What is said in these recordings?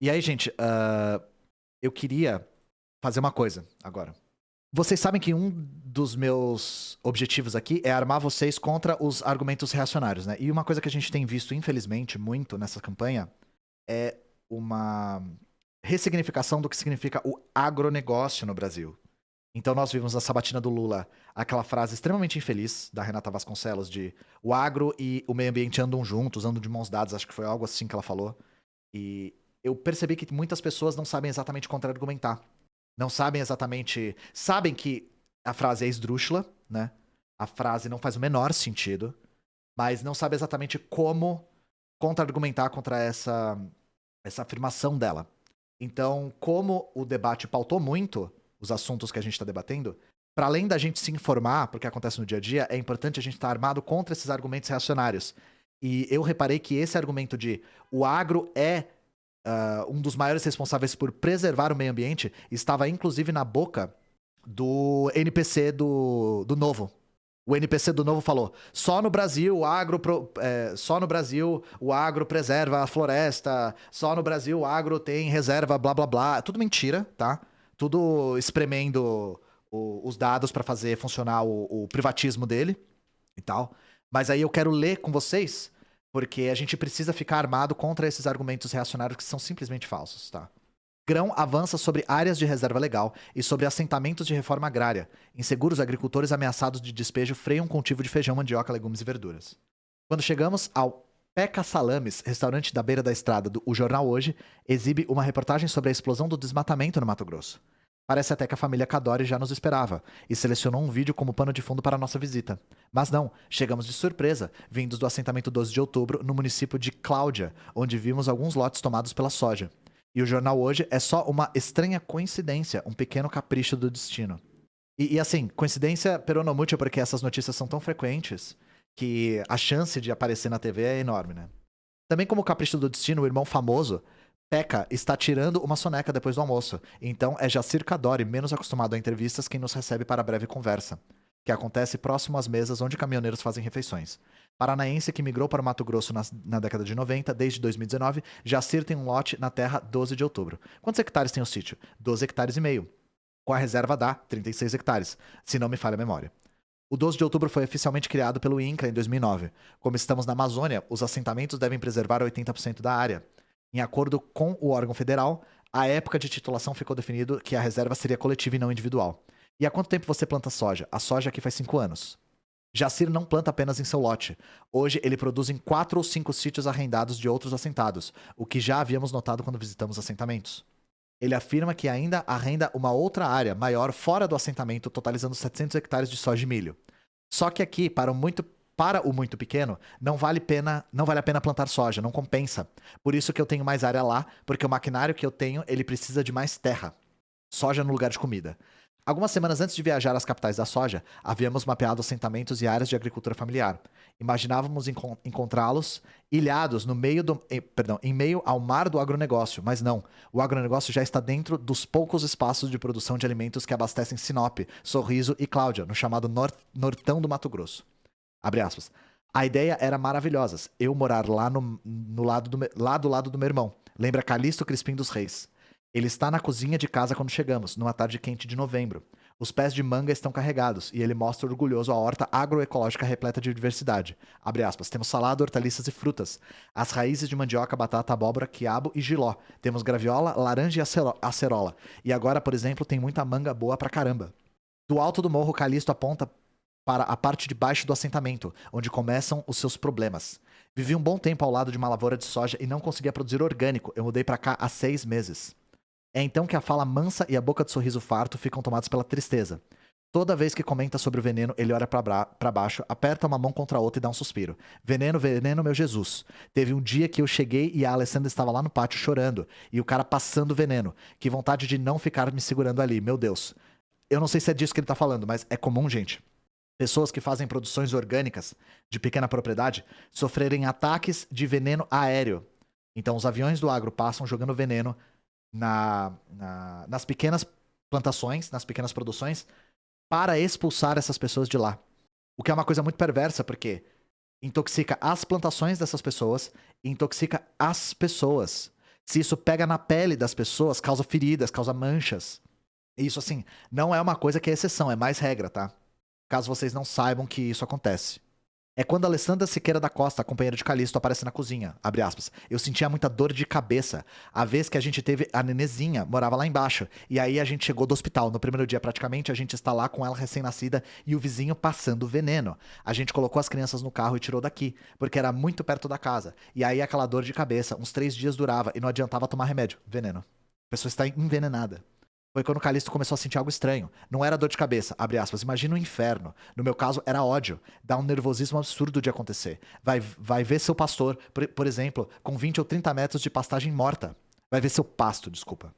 E aí, gente, eu queria fazer uma coisa agora. Vocês sabem que um dos meus objetivos aqui é armar vocês contra os argumentos reacionários, né? E uma coisa que a gente tem visto, infelizmente, muito nessa campanha é uma ressignificação do que significa o agronegócio no Brasil. Então nós vimos na sabatina do Lula aquela frase extremamente infeliz da Renata Vasconcelos de o agro e o meio ambiente andam juntos, andam de mãos dadas, acho que foi algo assim que ela falou. E eu percebi que muitas pessoas não sabem exatamente contra-argumentar. Não sabem exatamente. Sabem que a frase é esdrúxula, né? A frase não faz o menor sentido, mas não sabe exatamente como contra-argumentar contra essa afirmação dela. Então, como o debate pautou muito os assuntos que a gente está debatendo, para além da gente se informar, porque acontece no dia a dia, é importante a gente estar armado contra esses argumentos reacionários. E eu reparei que esse argumento de o agro é um dos maiores responsáveis por preservar o meio ambiente estava inclusive na boca do NPC do Novo. O NPC do Novo falou: só no Brasil o agro preserva a floresta, só no Brasil o agro tem reserva, blá blá blá. Tudo mentira, tá? Tudo espremendo os dados para fazer funcionar o privatismo dele e tal. Mas aí eu quero ler com vocês, porque a gente precisa ficar armado contra esses argumentos reacionários que são simplesmente falsos, tá? Grão avança sobre áreas de reserva legal e sobre assentamentos de reforma agrária. Inseguros agricultores ameaçados de despejo freiam um cultivo de feijão, mandioca, legumes e verduras. Quando chegamos ao Peca Salames, restaurante da beira da estrada do O Jornal Hoje, exibe uma reportagem sobre a explosão do desmatamento no Mato Grosso. Parece até que a família Cadore já nos esperava e selecionou um vídeo como pano de fundo para a nossa visita. Mas não, chegamos de surpresa, vindos do assentamento 12 de outubro, no município de Cláudia, onde vimos alguns lotes tomados pela soja. E o jornal hoje é só uma estranha coincidência, um pequeno capricho do destino. E assim, coincidência peronomútil, porque essas notícias são tão frequentes que a chance de aparecer na TV é enorme, né? Também como capricho do destino, o irmão famoso, Peca, está tirando uma soneca depois do almoço. Então é Jacir Cadore, menos acostumado a entrevistas, quem nos recebe para a breve conversa, que acontece próximo às mesas onde caminhoneiros fazem refeições. Paranaense que migrou para o Mato Grosso na década de 90, desde 2019, Jacir tem um lote na terra 12 de outubro. Quantos hectares tem o sítio? 12 hectares e meio. Com a reserva dá 36 hectares, se não me falha a memória. O 12 de outubro foi oficialmente criado pelo INCRA em 2009. Como estamos na Amazônia, os assentamentos devem preservar 80% da área. Em acordo com o órgão federal, a época de titulação ficou definido que a reserva seria coletiva e não individual. E há quanto tempo você planta soja? A soja aqui faz 5 anos. Jacir não planta apenas em seu lote. Hoje ele produz em 4 ou 5 sítios arrendados de outros assentados, o que já havíamos notado quando visitamos assentamentos. Ele afirma que ainda arrenda uma outra área maior fora do assentamento, totalizando 700 hectares de soja e milho. Só que aqui, para o muito pequeno, não vale a pena plantar soja, não compensa. Por isso que eu tenho mais área lá, porque o maquinário que eu tenho, ele precisa de mais terra. Soja no lugar de comida. Algumas semanas antes de viajar às capitais da soja, havíamos mapeado assentamentos e áreas de agricultura familiar. Imaginávamos encontrá-los ilhados em meio ao mar do agronegócio, mas não. O agronegócio já está dentro dos poucos espaços de produção de alimentos que abastecem Sinop, Sorriso e Cláudia, no chamado Nortão do Mato Grosso. Abre aspas. A ideia era maravilhosa. Eu morar lá no lado do lado do meu irmão. Lembra Calixto Crispim dos Reis. Ele está na cozinha de casa quando chegamos, numa tarde quente de novembro. Os pés de manga estão carregados e ele mostra orgulhoso a horta agroecológica repleta de diversidade. Abre aspas. Temos salada, hortaliças e frutas. As raízes de mandioca, batata, abóbora, quiabo e jiló. Temos graviola, laranja e acerola. E agora, por exemplo, tem muita manga boa pra caramba. Do alto do morro, Calixto aponta para a parte de baixo do assentamento, onde começam os seus problemas. Vivi um bom tempo ao lado de uma lavoura de soja e não conseguia produzir orgânico. Eu mudei pra cá há 6 meses. É então que a fala mansa e a boca de sorriso farto ficam tomados pela tristeza. Toda vez que comenta sobre o veneno, ele olha pra baixo, aperta uma mão contra a outra e dá um suspiro. Veneno, veneno, meu Jesus. Teve um dia que eu cheguei e a Alessandra estava lá no pátio chorando, e o cara passando veneno. Que vontade de não ficar me segurando ali, meu Deus. Eu não sei se é disso que ele tá falando, mas é comum, gente. Pessoas que fazem produções orgânicas de pequena propriedade sofrerem ataques de veneno aéreo. Então os aviões do agro passam jogando veneno nas pequenas plantações, nas pequenas produções, para expulsar essas pessoas de lá. O que é uma coisa muito perversa, porque intoxica as plantações dessas pessoas e intoxica as pessoas. Se isso pega na pele das pessoas, causa feridas, causa manchas. Isso, assim, não é uma coisa que é exceção, é mais regra, tá? Caso vocês não saibam que isso acontece. É quando a Alessandra Siqueira da Costa, a companheira de Calixto, aparece na cozinha, abre aspas. Eu sentia muita dor de cabeça. A vez que a gente teve a nenezinha, morava lá embaixo. E aí a gente chegou do hospital. No primeiro dia, praticamente, a gente está lá com ela recém-nascida e o vizinho passando veneno. A gente colocou as crianças no carro e tirou daqui, porque era muito perto da casa. E aí aquela dor de cabeça, uns 3 dias durava e não adiantava tomar remédio. Veneno. A pessoa está envenenada. Foi quando o Calixto começou a sentir algo estranho. Não era dor de cabeça, abre aspas. Imagina o inferno. No meu caso, era ódio. Dá um nervosismo absurdo de acontecer. Vai ver seu pastor, por exemplo, com 20 ou 30 metros de pastagem morta. Vai ver seu pasto, desculpa.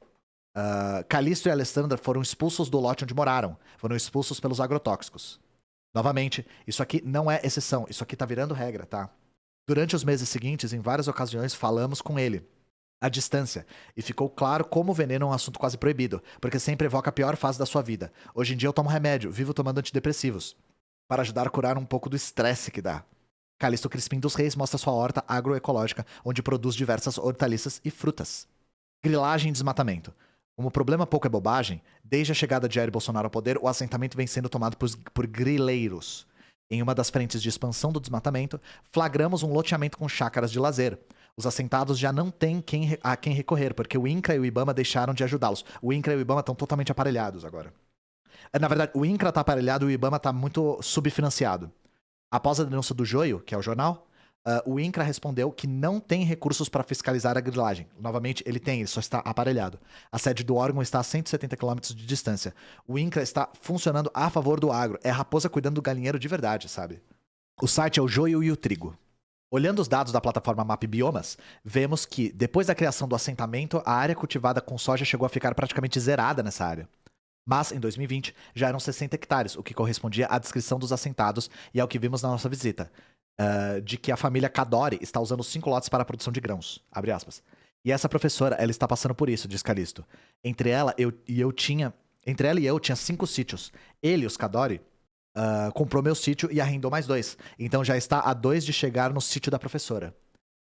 Calixto e Alessandra foram expulsos do lote onde moraram. Foram expulsos pelos agrotóxicos. Novamente, isso aqui não é exceção. Isso aqui tá virando regra, tá? Durante os meses seguintes, em várias ocasiões, falamos com ele à distância, e ficou claro como o veneno é um assunto quase proibido, porque sempre evoca a pior fase da sua vida. Hoje em dia eu tomo remédio, vivo tomando antidepressivos, para ajudar a curar um pouco do estresse que dá. Calixto Crispim dos Reis mostra sua horta agroecológica, onde produz diversas hortaliças e frutas. Grilagem e desmatamento. Como o problema pouco é bobagem, desde a chegada de Jair Bolsonaro ao poder, o assentamento vem sendo tomado por grileiros. Em uma das frentes de expansão do desmatamento, flagramos um loteamento com chácaras de lazer. Os assentados já não têm a quem recorrer, porque o INCRA e o IBAMA deixaram de ajudá-los. O INCRA e o IBAMA estão totalmente aparelhados agora. Na verdade, o INCRA está aparelhado e o IBAMA está muito subfinanciado. Após a denúncia do Joio, que é o jornal, o INCRA respondeu que não tem recursos para fiscalizar a grilagem. Novamente, ele tem, ele só está aparelhado. A sede do órgão está a 170 km de distância. O INCRA está funcionando a favor do agro. É a raposa cuidando do galinheiro de verdade, sabe? O site é o Joio e o Trigo. Olhando os dados da plataforma Map Biomas, vemos que, depois da criação do assentamento, a área cultivada com soja chegou a ficar praticamente zerada nessa área. Mas, em 2020, já eram 60 hectares, o que correspondia à descrição dos assentados e ao que vimos na nossa visita, de que a família Cadore está usando 5 lotes para a produção de grãos, abre aspas. E essa professora, ela está passando por isso, diz Calixto. Entre ela e eu tinha 5 sítios. Ele, os Cadore, comprou meu sítio e arrendou mais 2. Então já está a 2 de chegar no sítio da professora.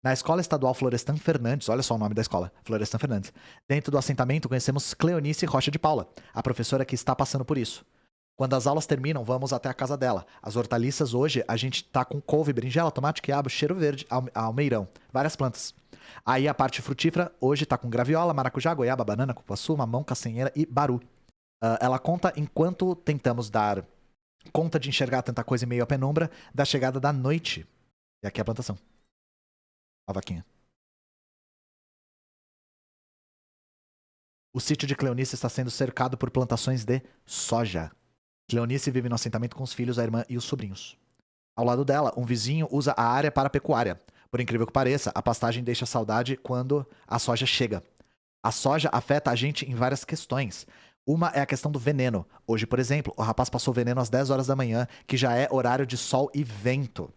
Na Escola Estadual Florestan Fernandes, olha só o nome da escola, Florestan Fernandes. Dentro do assentamento conhecemos Cleonice Rocha de Paula, a professora que está passando por isso. Quando as aulas terminam, vamos até a casa dela. As hortaliças hoje, a gente tá com couve, berinjela, tomate, quiabo, cheiro verde, almeirão, várias plantas. Aí a parte frutífera, hoje tá com graviola, maracujá, goiaba, banana, cupuaçu, mamão, castanheira e baru. Ela conta enquanto tentamos dar conta de enxergar tanta coisa em meio à penumbra da chegada da noite. E aqui é a plantação. A vaquinha. O sítio de Cleonice está sendo cercado por plantações de soja. Cleonice vive no assentamento com os filhos, a irmã e os sobrinhos. Ao lado dela, um vizinho usa a área para pecuária. Por incrível que pareça, a pastagem deixa saudade quando a soja chega. A soja afeta a gente em várias questões. Uma é a questão do veneno. Hoje, por exemplo, o rapaz passou veneno às 10 horas da manhã, que já é horário de sol e vento.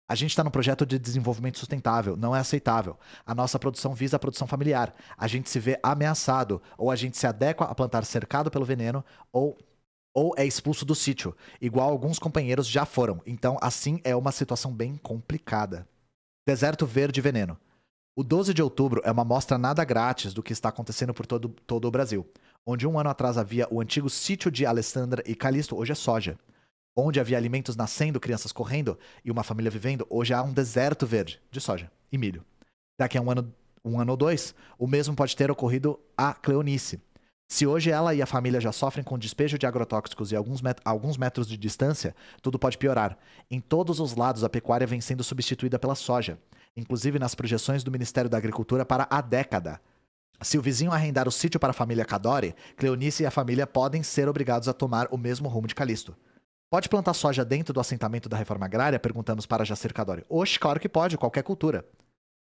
A gente está num projeto de desenvolvimento sustentável, não é aceitável. A nossa produção visa a produção familiar. A gente se vê ameaçado, ou a gente se adequa a plantar cercado pelo veneno, ou é expulso do sítio, igual alguns companheiros já foram. Então, assim, é uma situação bem complicada. Deserto Verde e Veneno. O 12 de outubro é uma mostra nada grátis do que está acontecendo por todo o Brasil. Onde 1 ano atrás havia o antigo sítio de Alessandra e Calixto, hoje é soja. Onde havia alimentos nascendo, crianças correndo e uma família vivendo, hoje há um deserto verde de soja e milho. Daqui a um ano ou 2, o mesmo pode ter ocorrido a Cleonice. Se hoje ela e a família já sofrem com despejo de agrotóxicos e alguns metros de distância, tudo pode piorar. Em todos os lados, a pecuária vem sendo substituída pela soja, inclusive nas projeções do Ministério da Agricultura para a década. Se o vizinho arrendar o sítio para a família Cadore, Cleonice e a família podem ser obrigados a tomar o mesmo rumo de Calixto. Pode plantar soja dentro do assentamento da reforma agrária? Perguntamos para Jacir Cadore. Oxe, claro que pode, qualquer cultura.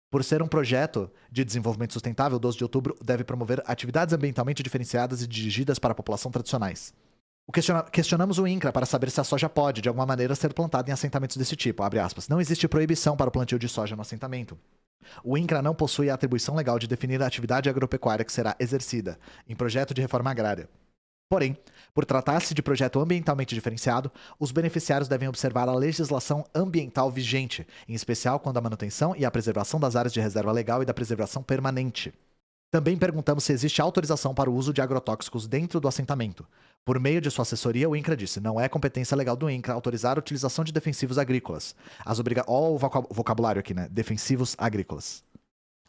Por ser um projeto de desenvolvimento sustentável, o 12 de outubro deve promover atividades ambientalmente diferenciadas e dirigidas para a população tradicionais. Questionamos o INCRA para saber se a soja pode, de alguma maneira, ser plantada em assentamentos desse tipo. Abre aspas. Não existe proibição para o plantio de soja no assentamento. O INCRA não possui a atribuição legal de definir a atividade agropecuária que será exercida em projeto de reforma agrária. Porém, por tratar-se de projeto ambientalmente diferenciado, os beneficiários devem observar a legislação ambiental vigente, em especial quando a manutenção e a preservação das áreas de reserva legal e da preservação permanente. Também perguntamos se existe autorização para o uso de agrotóxicos dentro do assentamento. Por meio de sua assessoria, o INCRA disse: não é competência legal do INCRA autorizar a utilização de defensivos agrícolas. Ó, o vocabulário aqui, né? Defensivos agrícolas.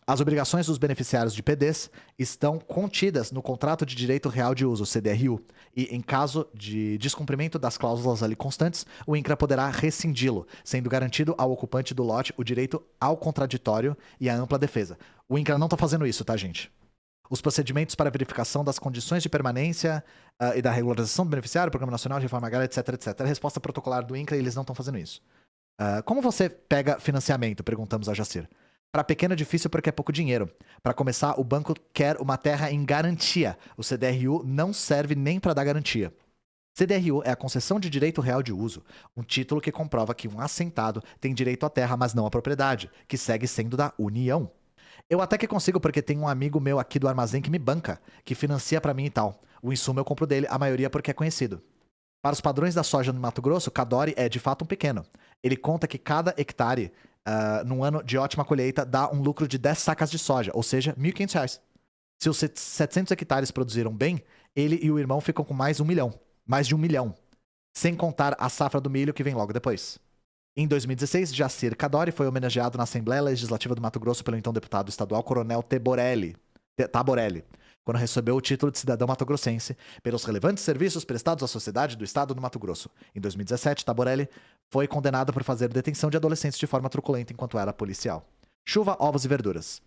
As obrigações dos beneficiários de PDs estão contidas no Contrato de Direito Real de Uso, CDRU, e, em caso de descumprimento das cláusulas ali constantes, o INCRA poderá rescindi-lo, sendo garantido ao ocupante do lote o direito ao contraditório e à ampla defesa. O INCRA não está fazendo isso, tá, gente? Os procedimentos para verificação das condições de permanência e da regularização do beneficiário, Programa Nacional de Reforma Agrária, etc, etc. A resposta protocolar do INCRA, eles não estão fazendo isso. Como você pega financiamento? Perguntamos a Jacir. Para pequeno é difícil porque é pouco dinheiro. Para começar, o banco quer uma terra em garantia. O CDRU não serve nem para dar garantia. CDRU é a concessão de direito real de uso, um título que comprova que um assentado tem direito à terra, mas não à propriedade, que segue sendo da União. Eu até que consigo porque tem um amigo meu aqui do armazém que me banca, que financia para mim e tal. O insumo eu compro dele, a maioria porque é conhecido. Para os padrões da soja no Mato Grosso, Cadore é de fato um pequeno. Ele conta que cada hectare, num ano de ótima colheita, dá um lucro de 10 sacas de soja, ou seja, R$ 1.500. Se os 700 hectares produziram bem, ele e o irmão ficam com mais de 1 milhão. Sem contar a safra do milho que vem logo depois. Em 2016, Jacir Cadore foi homenageado na Assembleia Legislativa do Mato Grosso pelo então deputado estadual Coronel Taborelli, quando recebeu o título de cidadão mato-grossense pelos relevantes serviços prestados à sociedade do estado do Mato Grosso. Em 2017, Taborelli foi condenado por fazer detenção de adolescentes de forma truculenta enquanto era policial. Chuva, ovos e verduras.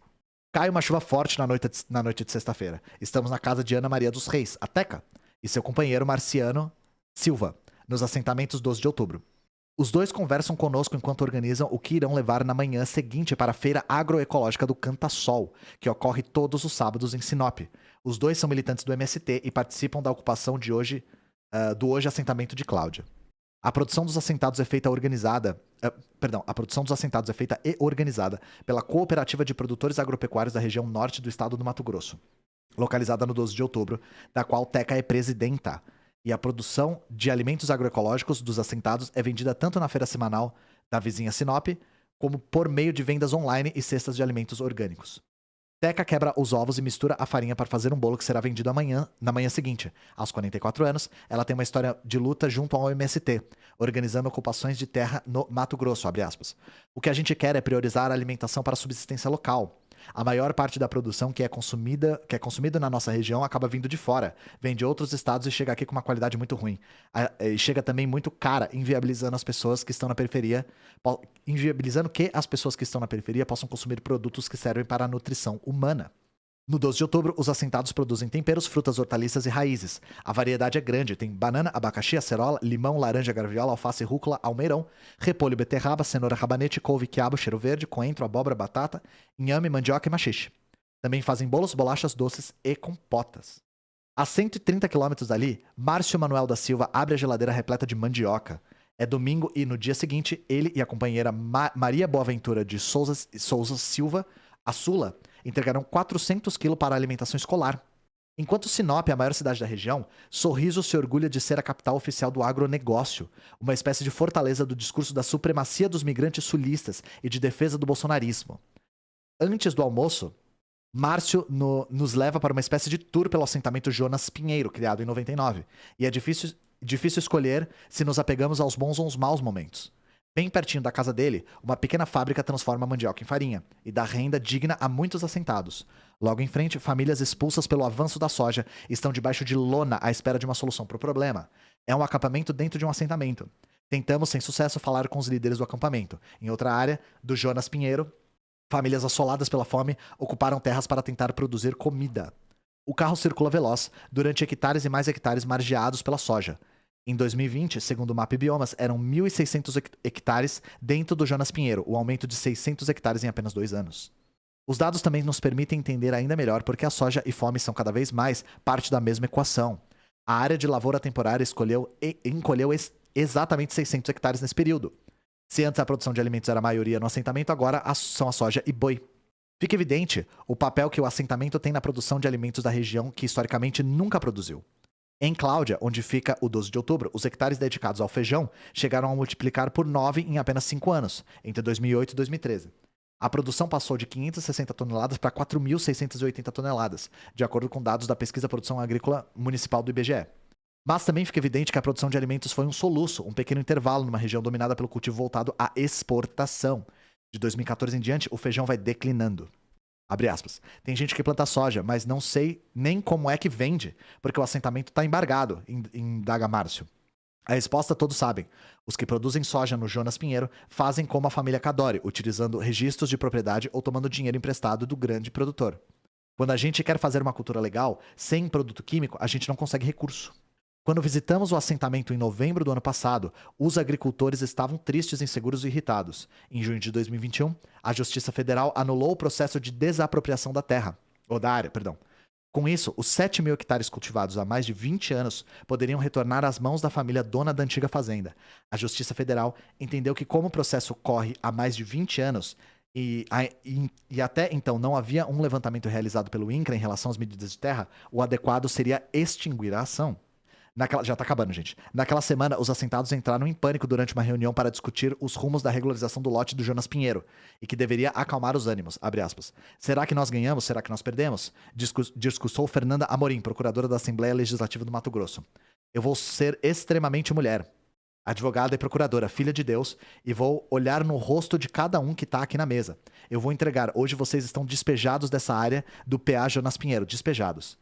Cai uma chuva forte na noite de sexta-feira. Estamos na casa de Ana Maria dos Reis, a Teca, e seu companheiro Marciano Silva, nos assentamentos 12 de outubro. Os dois conversam conosco enquanto organizam o que irão levar na manhã seguinte para a Feira Agroecológica do Canta-Sol, que ocorre todos os sábados em Sinop. Os dois são militantes do MST e participam da ocupação do hoje assentamento de Cláudia. A produção dos assentados é feita e organizada pela Cooperativa de Produtores Agropecuários da região norte do estado do Mato Grosso, localizada no 12 de outubro, da qual Teca é presidenta. E a produção de alimentos agroecológicos dos assentados é vendida tanto na feira semanal da vizinha Sinop, como por meio de vendas online e cestas de alimentos orgânicos. Teca quebra os ovos e mistura a farinha para fazer um bolo que será vendido na manhã seguinte. Aos 44 anos, ela tem uma história de luta junto ao MST, organizando ocupações de terra no Mato Grosso, abre aspas. O que a gente quer é priorizar a alimentação para a subsistência local. A maior parte da produção que é consumida na nossa região acaba vindo de fora, vem de outros estados e chega aqui com uma qualidade muito ruim. E chega também muito cara, inviabilizando que as pessoas que estão na periferia possam consumir produtos que servem para a nutrição humana. No 12 de outubro, os assentados produzem temperos, frutas, hortaliças e raízes. A variedade é grande, tem banana, abacaxi, acerola, limão, laranja, graviola, alface, rúcula, almeirão, repolho, beterraba, cenoura, rabanete, couve, quiabo, cheiro verde, coentro, abóbora, batata, inhame, mandioca e maxixe. Também fazem bolos, bolachas, doces e compotas. A 130 quilômetros dali, Márcio Manuel da Silva abre a geladeira repleta de mandioca. É domingo e no dia seguinte, ele e a companheira Maria Boaventura de Souza Silva, a Sula, entregarão 400 quilos para a alimentação escolar. Enquanto Sinop é a maior cidade da região, Sorriso se orgulha de ser a capital oficial do agronegócio, uma espécie de fortaleza do discurso da supremacia dos migrantes sulistas e de defesa do bolsonarismo. Antes do almoço, Márcio nos leva para uma espécie de tour pelo assentamento Jonas Pinheiro, criado em 99, e é difícil escolher se nos apegamos aos bons ou aos maus momentos. Bem pertinho da casa dele, uma pequena fábrica transforma a mandioca em farinha e dá renda digna a muitos assentados. Logo em frente, famílias expulsas pelo avanço da soja estão debaixo de lona à espera de uma solução para o problema. É um acampamento dentro de um assentamento. Tentamos, sem sucesso, falar com os líderes do acampamento. Em outra área, do Jonas Pinheiro, famílias assoladas pela fome ocuparam terras para tentar produzir comida. O carro circula veloz, durante hectares e mais hectares margeados pela soja. Em 2020, segundo o MAP Biomas, eram 1.600 hectares dentro do Jonas Pinheiro, o aumento de 600 hectares em apenas 2 anos. Os dados também nos permitem entender ainda melhor porque a soja e fome são cada vez mais parte da mesma equação. A área de lavoura temporária encolheu exatamente 600 hectares nesse período. Se antes a produção de alimentos era a maioria no assentamento, agora são a soja e boi. Fica evidente o papel que o assentamento tem na produção de alimentos da região que historicamente nunca produziu. Em Cláudia, onde fica o 12 de outubro, os hectares dedicados ao feijão chegaram a multiplicar por 9 em apenas 5 anos, entre 2008 e 2013. A produção passou de 560 toneladas para 4.680 toneladas, de acordo com dados da Pesquisa Produção Agrícola Municipal do IBGE. Mas também fica evidente que a produção de alimentos foi um soluço, um pequeno intervalo numa região dominada pelo cultivo voltado à exportação. De 2014 em diante, o feijão vai declinando. Abre aspas. Tem gente que planta soja, mas não sei nem como é que vende, porque o assentamento está embargado, indaga Márcio. A resposta todos sabem. Os que produzem soja no Jonas Pinheiro fazem como a família Cadore, utilizando registros de propriedade ou tomando dinheiro emprestado do grande produtor. Quando a gente quer fazer uma cultura legal, sem produto químico, a gente não consegue recurso. Quando visitamos o assentamento em novembro do ano passado, os agricultores estavam tristes, inseguros e irritados. Em junho de 2021, a Justiça Federal anulou o processo de desapropriação da terra, ou da área, perdão. Com isso, os 7.000 hectares cultivados há mais de 20 anos poderiam retornar às mãos da família dona da antiga fazenda. A Justiça Federal entendeu que, como o processo corre há mais de 20 anos e até então não havia um levantamento realizado pelo INCRA em relação às medidas de terra, o adequado seria extinguir a ação. Já tá acabando, gente. Naquela semana, os assentados entraram em pânico durante uma reunião para discutir os rumos da regularização do lote do Jonas Pinheiro, e que deveria acalmar os ânimos, abre aspas. Será que nós ganhamos? Será que nós perdemos? Discursou Fernanda Amorim, procuradora da Assembleia Legislativa do Mato Grosso. Eu vou ser extremamente mulher, advogada e procuradora, filha de Deus, e vou olhar no rosto de cada um que tá aqui na mesa. Eu vou entregar. Hoje vocês estão despejados dessa área do PA Jonas Pinheiro, despejados.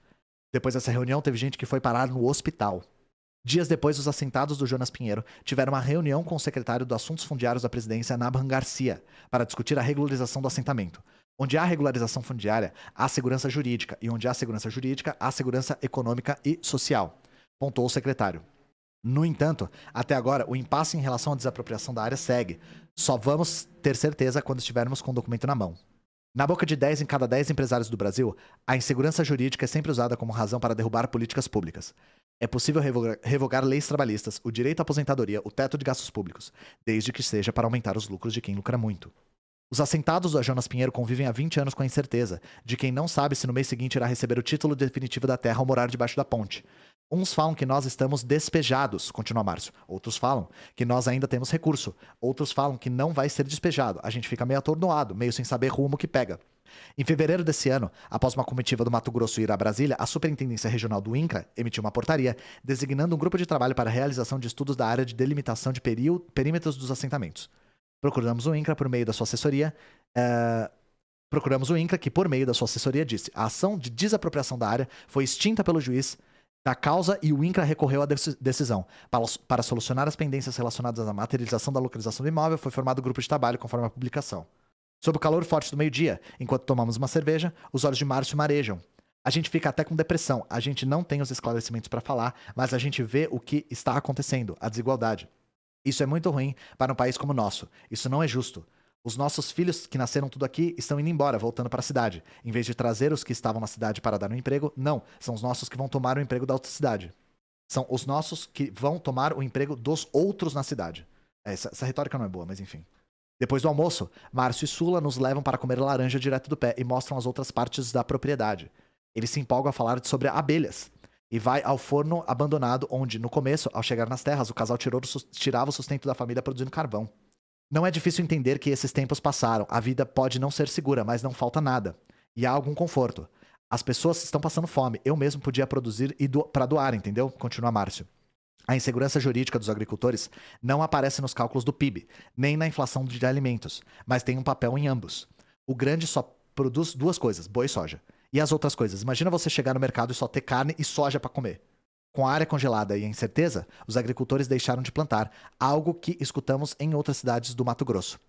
Depois dessa reunião, teve gente que foi parar no hospital. Dias depois, os assentados do Jonas Pinheiro tiveram uma reunião com o secretário de Assuntos Fundiários da presidência, Nabhan Garcia, para discutir a regularização do assentamento. Onde há regularização fundiária, há segurança jurídica, e onde há segurança jurídica, há segurança econômica e social, pontuou o secretário. No entanto, até agora, o impasse em relação à desapropriação da área segue. Só vamos ter certeza quando estivermos com o documento na mão. Na boca de 10 em cada 10 empresários do Brasil, a insegurança jurídica é sempre usada como razão para derrubar políticas públicas. É possível revogar leis trabalhistas, o direito à aposentadoria, o teto de gastos públicos, desde que seja para aumentar os lucros de quem lucra muito. Os assentados do Jonas Pinheiro convivem há 20 anos com a incerteza de quem não sabe se no mês seguinte irá receber o título definitivo da terra ao morar debaixo da ponte. Uns falam que nós estamos despejados, continua Márcio. Outros falam que nós ainda temos recurso. Outros falam que não vai ser despejado. A gente fica meio atordoado, meio sem saber rumo que pega. Em fevereiro desse ano, após uma comitiva do Mato Grosso ir a Brasília, a Superintendência Regional do INCRA emitiu uma portaria designando um grupo de trabalho para a realização de estudos da área de delimitação de perímetros dos assentamentos. Procuramos o INCRA por meio da sua assessoria. Procuramos o INCRA, que por meio da sua assessoria disse: a ação de desapropriação da área foi extinta pelo juiz da causa e o INCRA recorreu à decisão. Para solucionar as pendências relacionadas à materialização da localização do imóvel, foi formado o grupo de trabalho conforme a publicação. Sob o calor forte do meio-dia, enquanto tomamos uma cerveja, os olhos de Márcio marejam. A gente fica até com depressão. A gente não tem os esclarecimentos para falar, mas a gente vê o que está acontecendo, a desigualdade. Isso é muito ruim para um país como o nosso. Isso não é justo. Os nossos filhos que nasceram tudo aqui estão indo embora, voltando para a cidade. Em vez de trazer os que estavam na cidade para dar um emprego, não. São os nossos que vão tomar o emprego da outra cidade. São os nossos que vão tomar o emprego dos outros na cidade. Essa retórica não é boa, mas enfim. Depois do almoço, Márcio e Sula nos levam para comer laranja direto do pé e mostram as outras partes da propriedade. Eles se empolgam a falar sobre abelhas. E vai ao forno abandonado, onde, no começo, ao chegar nas terras, o casal tirava o sustento da família produzindo carvão. Não é difícil entender que esses tempos passaram. A vida pode não ser segura, mas não falta nada. E há algum conforto. As pessoas estão passando fome. Eu mesmo podia produzir para doar, entendeu? Continua Márcio. A insegurança jurídica dos agricultores não aparece nos cálculos do PIB, nem na inflação de alimentos, mas tem um papel em ambos. O grande só produz duas coisas, boi e soja. E as outras coisas? Imagina você chegar no mercado e só ter carne e soja para comer. Com a área congelada e a incerteza, os agricultores deixaram de plantar, algo que escutamos em outras cidades do Mato Grosso.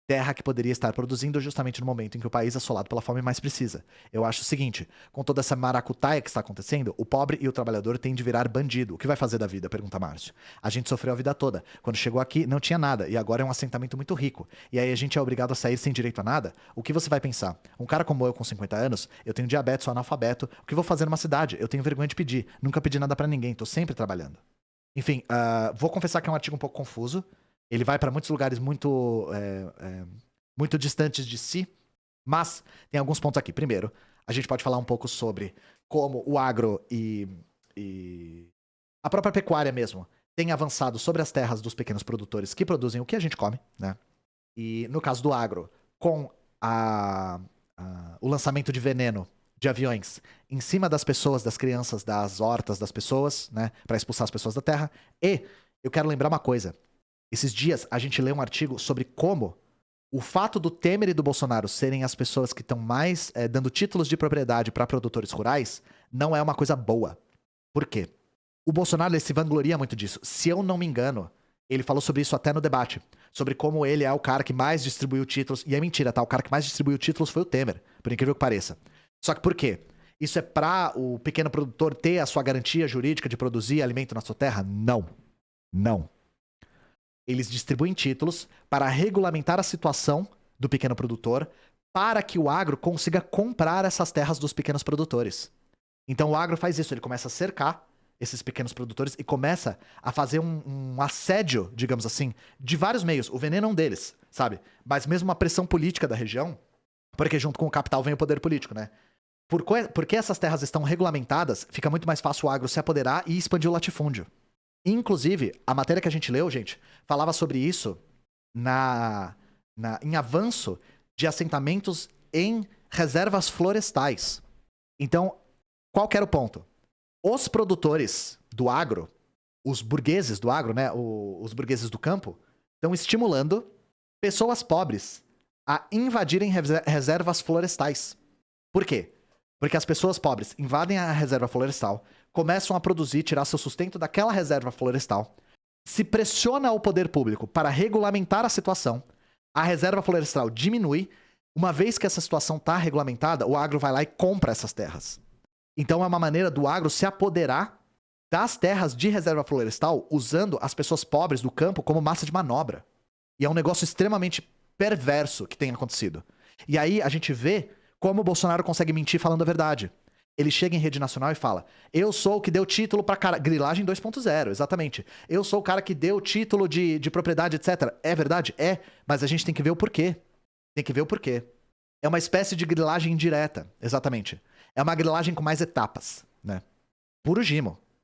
Terra que poderia estar produzindo justamente no momento em que o país assolado pela fome mais precisa. Eu acho o seguinte, com toda essa maracutaia que está acontecendo, o pobre e o trabalhador têm de virar bandido. O que vai fazer da vida? Pergunta Márcio. A gente sofreu a vida toda. Quando chegou aqui, não tinha nada, e agora é um assentamento muito rico. E aí a gente é obrigado a sair sem direito a nada? O que você vai pensar? Um cara como eu, com 50 anos, eu tenho diabetes, sou analfabeto, o que vou fazer numa cidade? Eu tenho vergonha de pedir. Nunca pedi nada pra ninguém, tô sempre trabalhando. Enfim, vou confessar que é um artigo um pouco confuso. Ele vai para muitos lugares muito distantes de si, mas tem alguns pontos aqui. Primeiro, a gente pode falar um pouco sobre como o agro e a própria pecuária mesmo tem avançado sobre as terras dos pequenos produtores que produzem o que a gente come, né? E no caso do agro, com a- o lançamento de veneno de aviões em cima das pessoas, das crianças, das hortas das pessoas, né? Pra expulsar as pessoas da Terra. E eu quero lembrar uma coisa. Esses dias a gente leu um artigo sobre como o fato do Temer e do Bolsonaro serem as pessoas que estão mais dando títulos de propriedade para produtores rurais não é uma coisa boa. Por quê? O Bolsonaro ele se vangloria muito disso. Se eu não me engano, ele falou sobre isso até no debate. Sobre como ele é o cara que mais distribuiu títulos. E é mentira, tá? O cara que mais distribuiu títulos foi o Temer, por incrível que pareça. Só que por quê? Isso é pra o pequeno produtor ter a sua garantia jurídica de produzir alimento na sua terra? Não. Não. Eles distribuem títulos para regulamentar a situação do pequeno produtor para que o agro consiga comprar essas terras dos pequenos produtores. Então o agro faz isso, ele começa a cercar esses pequenos produtores e começa a fazer um assédio, digamos assim, de vários meios. O veneno é um deles, sabe? Mas mesmo uma pressão política da região, porque junto com o capital vem o poder político, né? Porque essas terras estão regulamentadas, fica muito mais fácil o agro se apoderar e expandir o latifúndio. Inclusive, a matéria que a gente leu, gente, falava sobre isso em avanço de assentamentos em reservas florestais. Então, qual que era o ponto? Os produtores do agro, os burgueses do agro, né, os burgueses do campo, estão estimulando pessoas pobres a invadirem reservas florestais. Por quê? Porque as pessoas pobres invadem a reserva florestal, começam a produzir, tirar seu sustento daquela reserva florestal, se pressiona o poder público para regulamentar a situação, a reserva florestal diminui, uma vez que essa situação está regulamentada, o agro vai lá e compra essas terras. Então é uma maneira do agro se apoderar das terras de reserva florestal, usando as pessoas pobres do campo como massa de manobra. E é um negócio extremamente perverso que tem acontecido. E aí a gente vê como o Bolsonaro consegue mentir falando a verdade. Ele chega em rede nacional e fala: eu sou o que deu título pra cara. Grilagem 2.0, exatamente. Eu sou o cara que deu título de propriedade, etc. É verdade? É. Mas a gente tem que ver o porquê. Tem que ver o porquê. É uma espécie de grilagem indireta, exatamente. É uma grilagem com mais etapas, né? Puro gimo.